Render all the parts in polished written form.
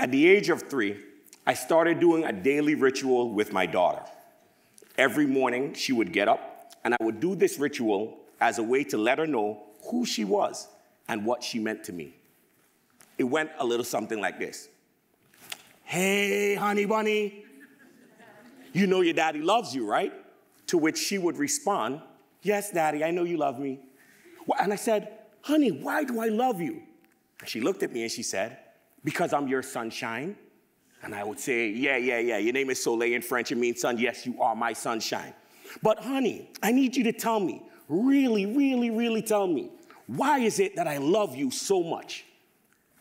At the age of 3, I started doing a daily ritual with my daughter. Every morning, she would get up, and I would do this ritual as a way to let her know who she was and what she meant to me. It went a little something like this. Hey, honey bunny, you know your daddy loves you, right? To which she would respond, yes, daddy, I know you love me. And I said, honey, why do I love you? And she looked at me and she said, because I'm your sunshine. And I would say, yeah, your name is Soleil in French, it means sun. Yes, you are my sunshine. But honey, I need you to tell me, really tell me, why is it that I love you so much?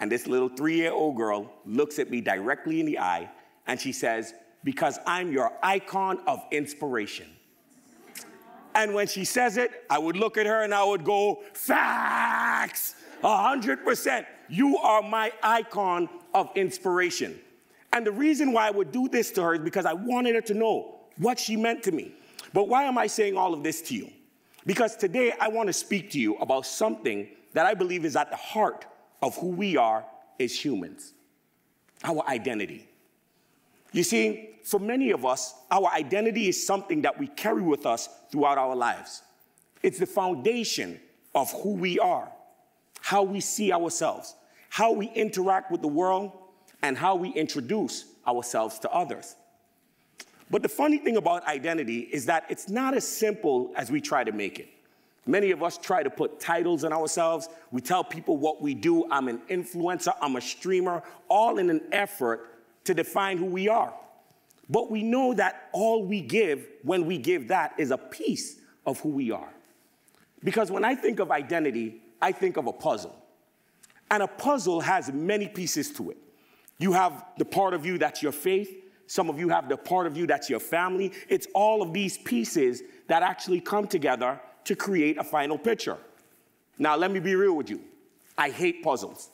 And this little 3-year-old girl looks at me directly in the eye and she says, because I'm your icon of inspiration. And when she says it, I would look at her and I would go, facts, 100%. You are my icon of inspiration. And the reason why I would do this to her is because I wanted her to know what she meant to me. But why am I saying all of this to you? Because today I want to speak to you about something that I believe is at the heart of who we are as humans, our identity. You see, for many of us, our identity is something that we carry with us throughout our lives. It's the foundation of who we are, how we see ourselves, how we interact with the world, and how we introduce ourselves to others. But the funny thing about identity is that it's not as simple as we try to make it. Many of us try to put titles on ourselves. We tell people what we do. I'm an influencer, I'm a streamer, all in an effort to define who we are. But we know that all we give, when we give that, is a piece of who we are. Because when I think of identity, I think of a puzzle. And a puzzle has many pieces to it. You have the part of you that's your faith. Some of you have the part of you that's your family. It's all of these pieces that actually come together to create a final picture. Now, let me be real with you. I hate puzzles.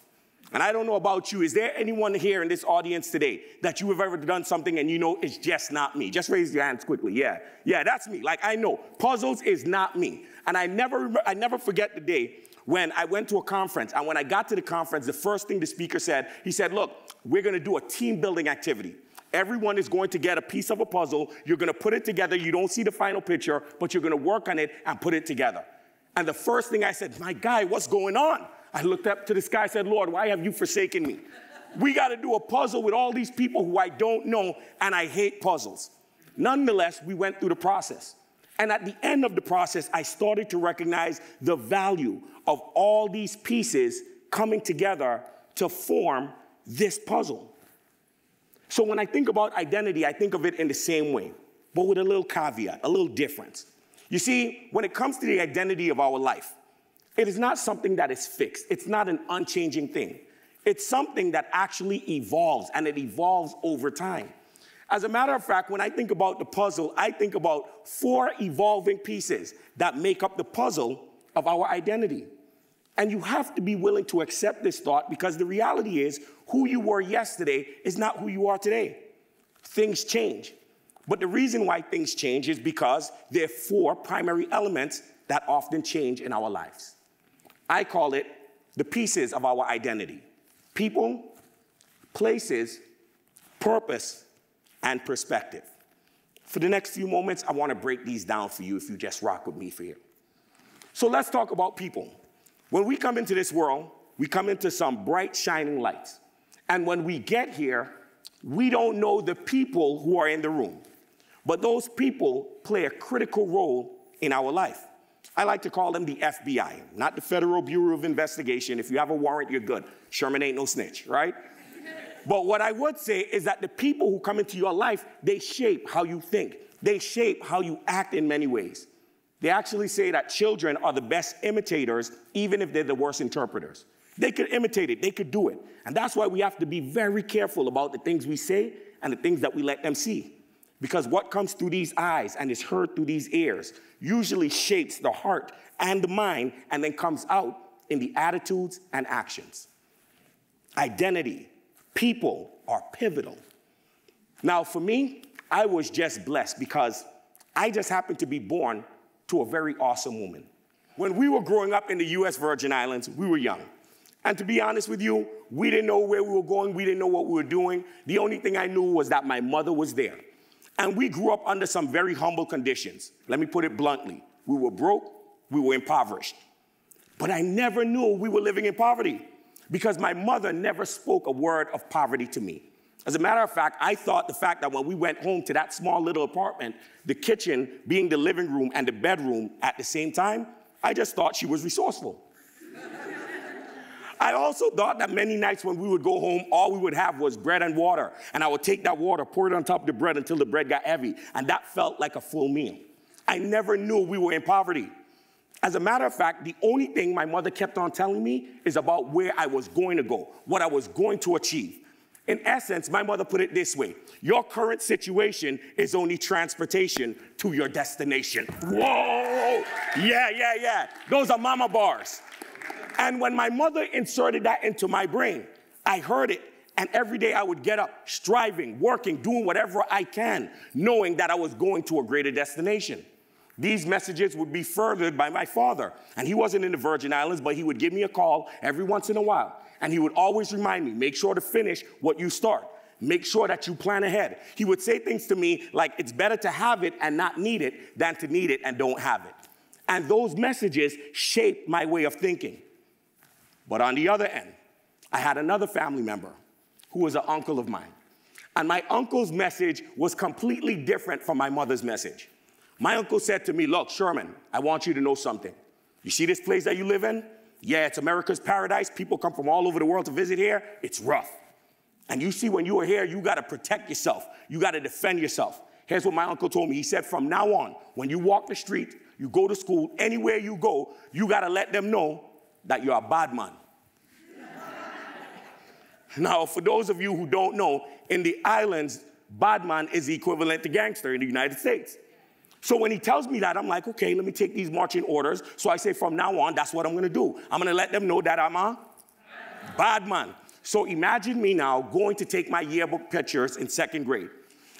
And I don't know about you. Is there anyone here in this audience today that you have ever done something and you know it's just not me? Just raise your hands quickly. Yeah, that's me. Like, I know. Puzzles is not me. And I never forget the day when I went to a conference. And when I got to the conference, the first thing the speaker said, he said, look, we're going to do a team building activity. Everyone is going to get a piece of a puzzle. You're going to put it together. You don't see the final picture, but you're going to work on it and put it together. And the first thing I said, my guy, what's going on? I looked up to the sky and said, Lord, why have you forsaken me? We got to do a puzzle with all these people who I don't know, and I hate puzzles. Nonetheless, we went through the process. And at the end of the process, I started to recognize the value of all these pieces coming together to form this puzzle. So when I think about identity, I think of it in the same way, but with a little caveat, a little difference. You see, when it comes to the identity of our life, it is not something that is fixed. It's not an unchanging thing. It's something that actually evolves, and it evolves over time. As a matter of fact, when I think about the puzzle, I think about 4 evolving pieces that make up the puzzle of our identity. And you have to be willing to accept this thought, because the reality is who you were yesterday is not who you are today. Things change. But the reason why things change is because there are 4 primary elements that often change in our lives. I call it the pieces of our identity: people, places, purpose, and perspective. For the next few moments, I want to break these down for you if you just rock with me for here. So let's talk about people. When we come into this world, we come into some bright, shining lights. And when we get here, we don't know the people who are in the room. But those people play a critical role in our life. I like to call them the FBI, not the Federal Bureau of Investigation. If you have a warrant, you're good. Sherman ain't no snitch, right? But what I would say is that the people who come into your life, they shape how you think. They shape how you act in many ways. They actually say that children are the best imitators, even if they're the worst interpreters. They could imitate it. They could do it. And that's why we have to be very careful about the things we say and the things that we let them see. Because what comes through these eyes and is heard through these ears usually shapes the heart and the mind and then comes out in the attitudes and actions. Identity, people are pivotal. Now, for me, I was just blessed because I just happened to be born to a very awesome woman. When we were growing up in the U.S. Virgin Islands, we were young. And to be honest with you, we didn't know where we were going. We didn't know what we were doing. The only thing I knew was that my mother was there. And we grew up under some very humble conditions. Let me put it bluntly. We were broke. We were impoverished. But I never knew we were living in poverty because my mother never spoke a word of poverty to me. As a matter of fact, I thought the fact that when we went home to that small little apartment, the kitchen being the living room and the bedroom at the same time, I just thought she was resourceful. I also thought that many nights when we would go home, all we would have was bread and water. And I would take that water, pour it on top of the bread until the bread got heavy. And that felt like a full meal. I never knew we were in poverty. As a matter of fact, the only thing my mother kept on telling me is about where I was going to go, what I was going to achieve. In essence, my mother put it this way: your current situation is only transportation to your destination. Whoa! Yeah. Those are mama bars. And when my mother inserted that into my brain, I heard it, and every day I would get up, striving, working, doing whatever I can, knowing that I was going to a greater destination. These messages would be furthered by my father, and he wasn't in the Virgin Islands, but he would give me a call every once in a while, and he would always remind me, make sure to finish what you start. Make sure that you plan ahead. He would say things to me like, it's better to have it and not need it than to need it and don't have it. And those messages shaped my way of thinking. But on the other end, I had another family member who was an uncle of mine. And my uncle's message was completely different from my mother's message. My uncle said to me, look, Sherman, I want you to know something. You see this place that you live in? Yeah, it's America's paradise. People come from all over the world to visit here. It's rough. And you see, when you are here, you got to protect yourself. You got to defend yourself. Here's what my uncle told me. He said, from now on, when you walk the street, you go to school, anywhere you go, you got to let them know that you're a bad man. Now, for those of you who don't know, in the islands, bad man is the equivalent to gangster in the United States. So when he tells me that, I'm like, okay, let me take these marching orders. So I say, from now on, that's what I'm going to do. I'm going to let them know that I'm a bad man. So imagine me now going to take my yearbook pictures in 2nd grade.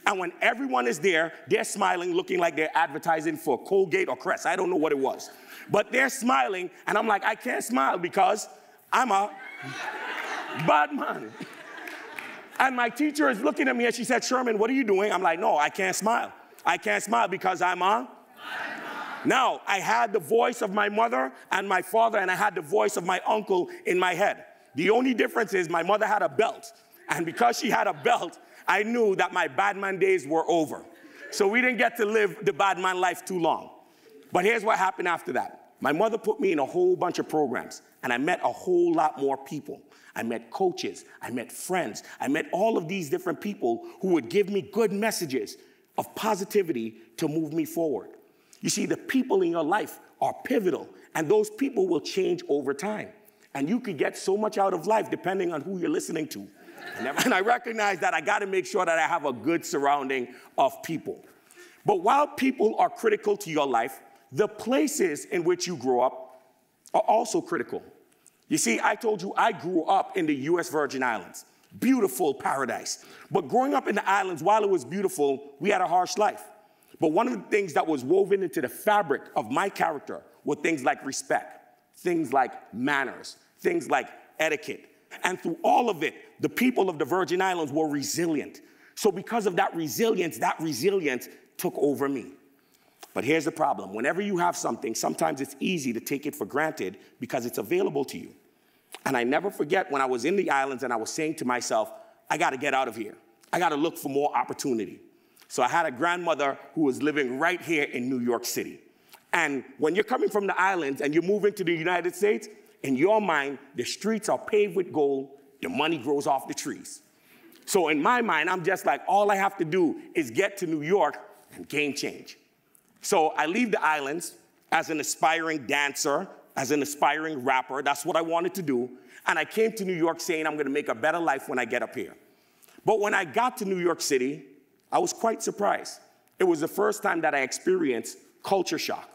And when everyone is there, they're smiling, looking like they're advertising for Colgate or Crest. I don't know what it was. But they're smiling, and I'm like, I can't smile because I'm a bad man. And my teacher is looking at me, and she said, Sherman, what are you doing? I'm like, no, I can't smile. I can't smile because I'm a... Now, I had the voice of my mother and my father, and I had the voice of my uncle in my head. The only difference is my mother had a belt. And because she had a belt, I knew that my bad man days were over. So we didn't get to live the bad man life too long. But here's what happened after that. My mother put me in a whole bunch of programs, and I met a whole lot more people. I met coaches, I met friends, I met all of these different people who would give me good messages of positivity to move me forward. You see, the people in your life are pivotal, and those people will change over time. And you could get so much out of life depending on who you're listening to. And I recognize that I got to make sure that I have a good surrounding of people. But while people are critical to your life, the places in which you grow up are also critical. You see, I told you I grew up in the U.S. Virgin Islands. Beautiful paradise. But growing up in the islands, while it was beautiful, we had a harsh life. But one of the things that was woven into the fabric of my character were things like respect, things like manners, things like etiquette. And through all of it, the people of the Virgin Islands were resilient. So because of that resilience took over me. But here's the problem. Whenever you have something, sometimes it's easy to take it for granted because it's available to you. And I never forget when I was in the islands and I was saying to myself, I got to get out of here. I got to look for more opportunity. So I had a grandmother who was living right here in New York City. And when you're coming from the islands and you're moving to the United States, in your mind, the streets are paved with gold, the money grows off the trees. So in my mind, I'm just like, all I have to do is get to New York and game change. So I leave the islands as an aspiring dancer, as an aspiring rapper. That's what I wanted to do. And I came to New York saying I'm going to make a better life when I get up here. But when I got to New York City, I was quite surprised. It was the first time that I experienced culture shock.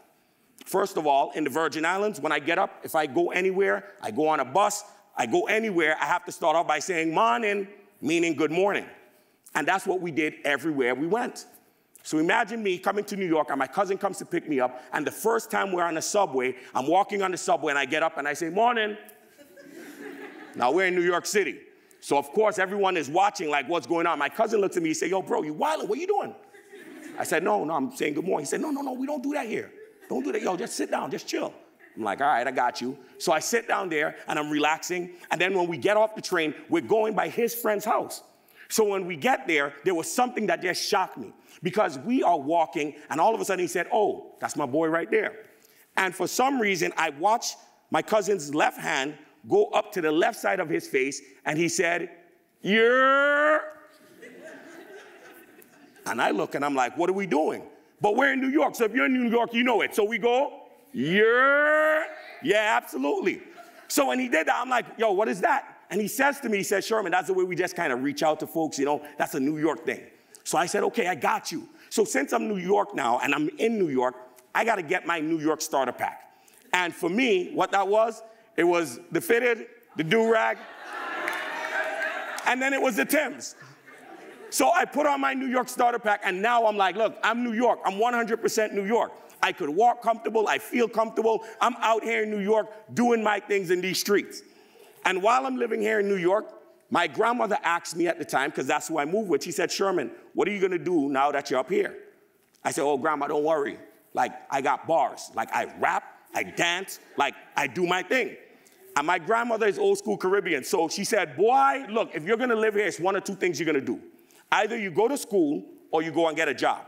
First of all, in the Virgin Islands, when I get up, if I go anywhere, I go on a bus, I go anywhere, I have to start off by saying morning, meaning good morning. And that's what we did everywhere we went. So imagine me coming to New York, and my cousin comes to pick me up, and the first time we're on the subway, I'm walking on the subway, and I get up and I say, morning. Now, we're in New York City. So, of course, everyone is watching, like, what's going on? My cousin looks at me and said, yo, bro, you wildin', what are you doing? I said, no, I'm saying good morning. He said, no, we don't do that here. Don't do that. Yo, just sit down, just chill. I'm like, all right, I got you. So I sit down there, and I'm relaxing. And then when we get off the train, we're going by his friend's house. So when we get there, there was something that just shocked me. Because we are walking, and all of a sudden he said, oh, that's my boy right there. And for some reason, I watched my cousin's left hand go up to the left side of his face, and he said, yeah. And I look, and I'm like, what are we doing? But we're in New York, so if you're in New York, you know it. So we go, yeah, absolutely. So when he did that, I'm like, yo, what is that? And he says to me, he says, Sherman, that's the way we just kind of reach out to folks, you know, that's a New York thing. So I said, okay, I got you. So since I'm New York now, and I'm in New York, I got to get my New York starter pack. And for me, what that was, it was the fitted, the do-rag, and then it was the Timbs. So I put on my New York starter pack, and now I'm like, look, I'm New York. I'm 100% New York. I could walk comfortable. I feel comfortable. I'm out here in New York doing my things in these streets. And while I'm living here in New York, my grandmother asked me at the time, because that's who I moved with, she said, Sherman, what are you going to do now that you're up here? I said, oh, Grandma, don't worry. Like, I got bars. Like, I rap, I dance, like, I do my thing. And my grandmother is old school Caribbean. So she said, boy, look, if you're going to live here, it's one or two things you're going to do. Either you go to school or you go and get a job.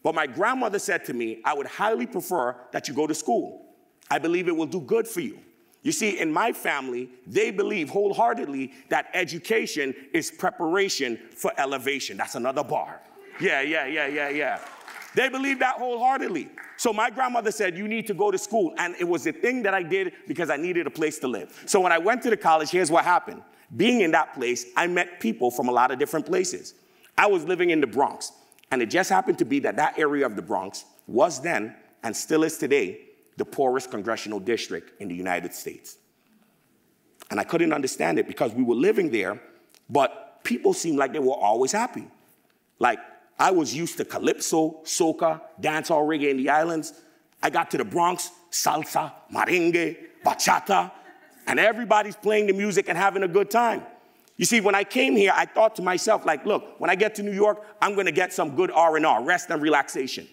But my grandmother said to me, I would highly prefer that you go to school. I believe it will do good for you. You see, in my family, they believe wholeheartedly that education is preparation for elevation. That's another bar. Yeah. They believe that wholeheartedly. So my grandmother said, you need to go to school. And it was a thing that I did because I needed a place to live. So when I went to the college, here's what happened. Being in that place, I met people from a lot of different places. I was living in the Bronx. And it just happened to be that that area of the Bronx was then, and still is today, the poorest congressional district in the United States. And I couldn't understand it because we were living there, but people seemed like they were always happy. Like, I was used to calypso, soca, dancehall reggae in the islands. I got to the Bronx, salsa, merengue, bachata, and everybody's playing the music and having a good time. You see, when I came here, I thought to myself, like, look, when I get to New York, I'm going to get some good R&R, rest and relaxation.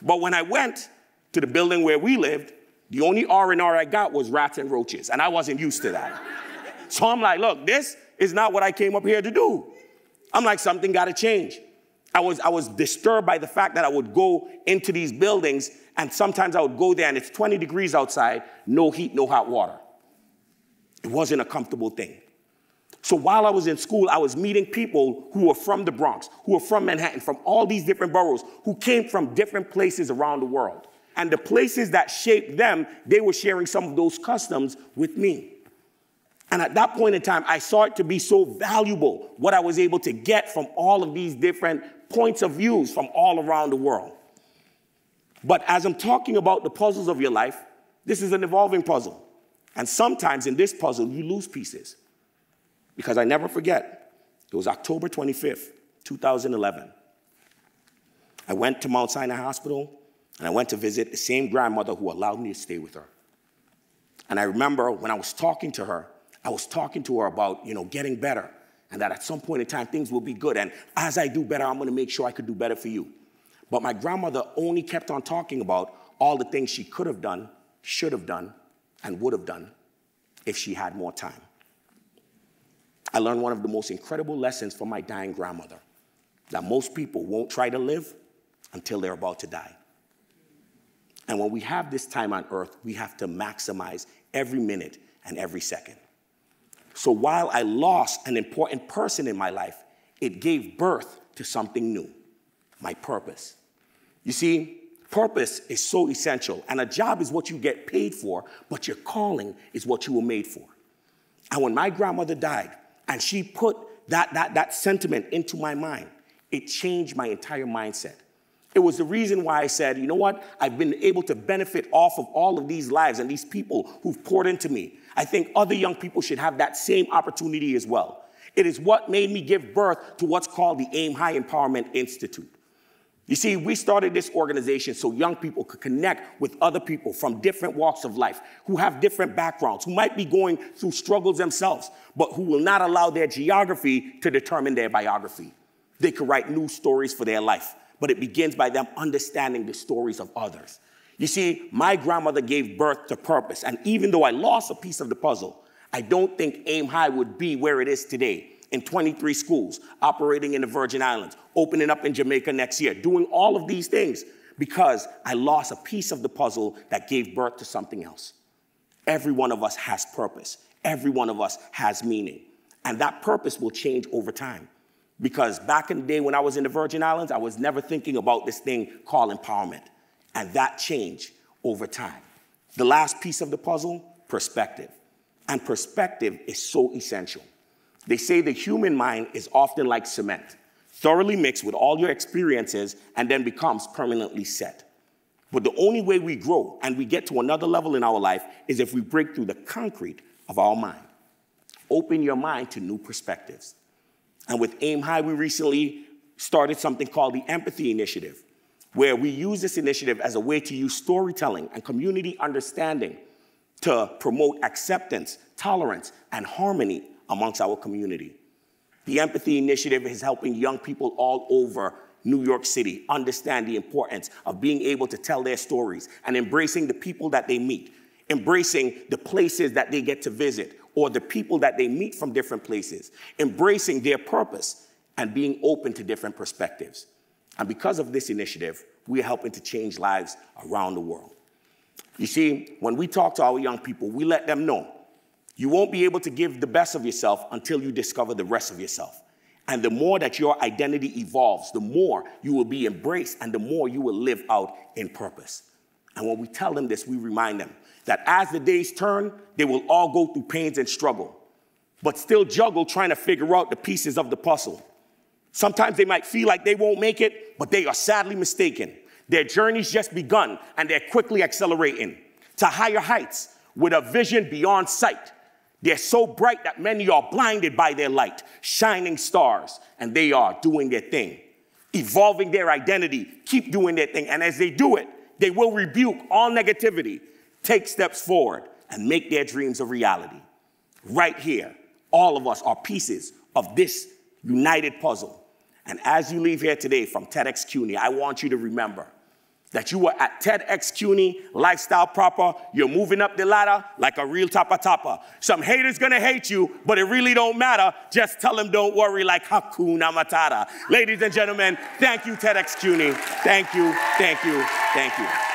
But when I went to the building where we lived, the only R&R I got was rats and roaches, and I wasn't used to that. So I'm like, look, this is not what I came up here to do. I'm like, something got to change. I was disturbed by the fact that I would go into these buildings, and sometimes I would go there, and it's 20 degrees outside, no heat, no hot water. It wasn't a comfortable thing. So while I was in school, I was meeting people who were from the Bronx, who were from Manhattan, from all these different boroughs, who came from different places around the world. And the places that shaped them, they were sharing some of those customs with me. And at that point in time, I saw it to be so valuable, what I was able to get from all of these different points of views from all around the world. But as I'm talking about the puzzles of your life, this is an evolving puzzle. And sometimes in this puzzle, you lose pieces. Because I never forget, it was October 25th, 2011. I went to Mount Sinai Hospital, and I went to visit the same grandmother who allowed me to stay with her. And I remember when I was talking to her, I was talking to her about, getting better, and that at some point in time, things will be good. And as I do better, I'm going to make sure I could do better for you. But my grandmother only kept on talking about all the things she could have done, should have done, and would have done if she had more time. I learned one of the most incredible lessons from my dying grandmother, that most people won't try to live until they're about to die. And when we have this time on earth, we have to maximize every minute and every second. So while I lost an important person in my life, it gave birth to something new, my purpose. You see, purpose is so essential, and a job is what you get paid for, but your calling is what you were made for. And when my grandmother died, and she put that sentiment into my mind, it changed my entire mindset. It was the reason why I said, you know what? I've been able to benefit off of all of these lives and these people who've poured into me. I think other young people should have that same opportunity as well. It is what made me give birth to what's called the Aim High Empowerment Institute. You see, we started this organization so young people could connect with other people from different walks of life, who have different backgrounds, who might be going through struggles themselves, but who will not allow their geography to determine their biography. They could write new stories for their life, but it begins by them understanding the stories of others. You see, my grandmother gave birth to purpose, and even though I lost a piece of the puzzle, I don't think Aim High would be where it is today, in 23 schools, operating in the Virgin Islands, opening up in Jamaica next year, doing all of these things because I lost a piece of the puzzle that gave birth to something else. Every one of us has purpose. Every one of us has meaning. And that purpose will change over time. Because back in the day when I was in the Virgin Islands, I was never thinking about this thing called empowerment. And that changed over time. The last piece of the puzzle, perspective. And perspective is so essential. They say the human mind is often like cement, thoroughly mixed with all your experiences and then becomes permanently set. But the only way we grow and we get to another level in our life is if we break through the concrete of our mind. Open your mind to new perspectives. And with Aim High, we recently started something called the Empathy Initiative, where we use this initiative as a way to use storytelling and community understanding to promote acceptance, tolerance, and harmony amongst our community. The Empathy Initiative is helping young people all over New York City understand the importance of being able to tell their stories and embracing the people that they meet, embracing the places that they get to visit or the people that they meet from different places, embracing their purpose and being open to different perspectives. And because of this initiative, we are helping to change lives around the world. You see, when we talk to our young people, we let them know you won't be able to give the best of yourself until you discover the rest of yourself. And the more that your identity evolves, the more you will be embraced and the more you will live out in purpose. And when we tell them this, we remind them that as the days turn, they will all go through pains and struggle, but still juggle trying to figure out the pieces of the puzzle. Sometimes they might feel like they won't make it, but they are sadly mistaken. Their journey's just begun, and they're quickly accelerating to higher heights with a vision beyond sight. They're so bright that many are blinded by their light, shining stars, and they are doing their thing, evolving their identity, keep doing their thing. And as they do it, they will rebuke all negativity, take steps forward, and make their dreams a reality. Right here, all of us are pieces of this united puzzle. And as you leave here today from TEDxCUNY, I want you to remember that you were at TEDxCUNY, lifestyle proper. You're moving up the ladder like a real tapa. Some haters gonna hate you, but it really don't matter. Just tell them don't worry like Hakuna Matata. Ladies and gentlemen, thank you, TEDxCUNY. Thank you, thank you, thank you.